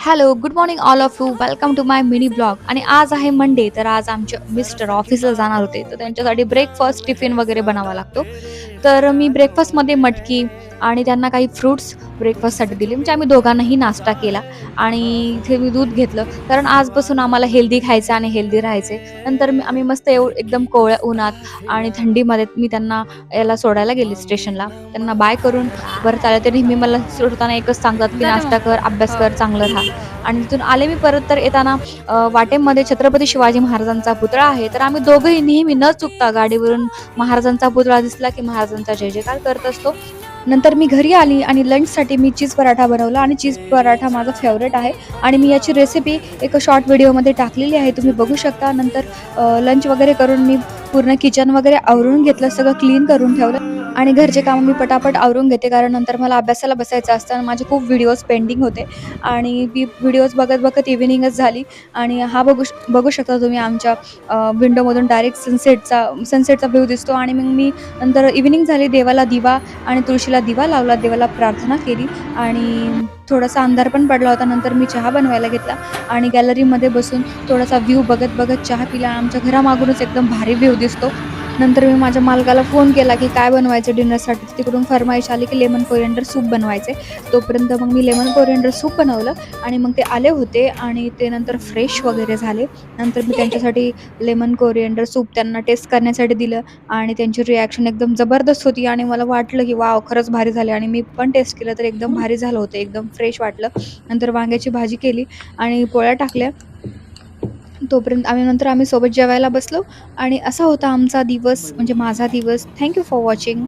Hello, good morning all of you. Welcome to my mini blog. आणि आज आहे Monday, तर आज आमचे मिस्टर ऑफिसला जाणार होते, तर त्यांच्यासाठी ब्रेकफास्ट, टिफिन वगैरे बनावा लागतो. तर मी ब्रेकफास्टमध्ये मटकी आणि त्यांना काही फ्रुट्स ब्रेकफास्टसाठी दिले. म्हणजे आम्ही दोघांनाही नाश्ता केला आणि इथे मी दूध घेतलं, कारण आजपासून आम्हाला हेल्दी खायचं आणि हेल्दी राहायचं. नंतर आम्ही मस्त एकदम कोवळ्या उन्हात आणि थंडीमध्ये मी त्यांना याला सोडायला गेले स्टेशनला. त्यांना बाय करून परत आले. ते नेहमी मला सोडताना एकच सांगतात, की जाते "नाश्ता मग. कर, अभ्यास हो. कर, चांगलं राहा." आणि तिथून आले मी परत, तर येताना वाटेमध्ये छत्रपती शिवाजी महाराजांचा पुतळा आहे. तर आम्ही दोघंही नेहमी न चुकता गाडीवरून महाराजांचा पुतळा दिसला, की महाराजांचा जय-जयकार करत असतो. नंतर मी घरी आली आणि लंचसाठी मी चीज पराठा बनवला आणि चीज पराठा माझा फेव्हरेट आहे आणि मी याची रेसिपी एका शॉर्ट व्हिडिओमध्ये टाकलेली आहे. तुम्ही बघू शकता. नंतर लंच वगैरे करून मी पूर्ण किचन वगैरे आवरून घेतलं, सगळं क्लीन करून ठेवलं आणि घरचे कामं मी पटापट आवरून घेते, कारण नंतर मला अभ्यासाला बसायचं असतं आणि माझे खूप व्हिडिओज पेंडिंग होते आणि मी व्हिडिओज बघत-बघत इव्हनिंगच झाली. आणि हा बघू शकता तुम्ही आमच्या विंडोमधून डायरेक्ट सनसेटचा व्ह्यू दिसतो. आणि मग मी नंतर इव्हनिंग झाली, देवाला दिवा आणि तुळशीला दिवा लावला, देवाला प्रार्थना केली आणि थोडासा अंधार पण पडला होता. नंतर मी चहा बनवायला घेतला आणि गॅलरीमध्ये बसून थोडासा व्ह्यू बघत-बघत चहा पिला. आमच्या घरामागूनच एकदम भारी व्ह्यू दिसतो. नंतर मी माझ्या मालकाला फोन केला, की काय बनवायचं डिनरसाठी. तिकडून फर्माईश आली, की लेमन कोरिएंडर सूप बनवायचं. तोपर्यंत मग मी लेमन कोरिएंडर सूप बनवलं आणि मग ते आले होते आणि ते नंतर फ्रेश वगैरे झाले. नंतर मी त्यांच्यासाठी लेमन कोरिएंडर सूप त्यांना टेस्ट करण्यासाठी दिलं आणि त्यांची रिॲक्शन एकदम जबरदस्त होती आणि मला वाटलं, की वॉव! खरंच भारी झाले आणि मी पण टेस्ट केलं तर एकदम भारी झालं होतं. एकदम फ्रेश वाटलं. नंतर वांग्याची भाजी केली आणि पोळ्या टाकल्या. तोपर्यंत आम्ही सोबत जेवायला बसलो आणि असा होता आमचा दिवस, म्हणजे माझा दिवस. Thank you for watching.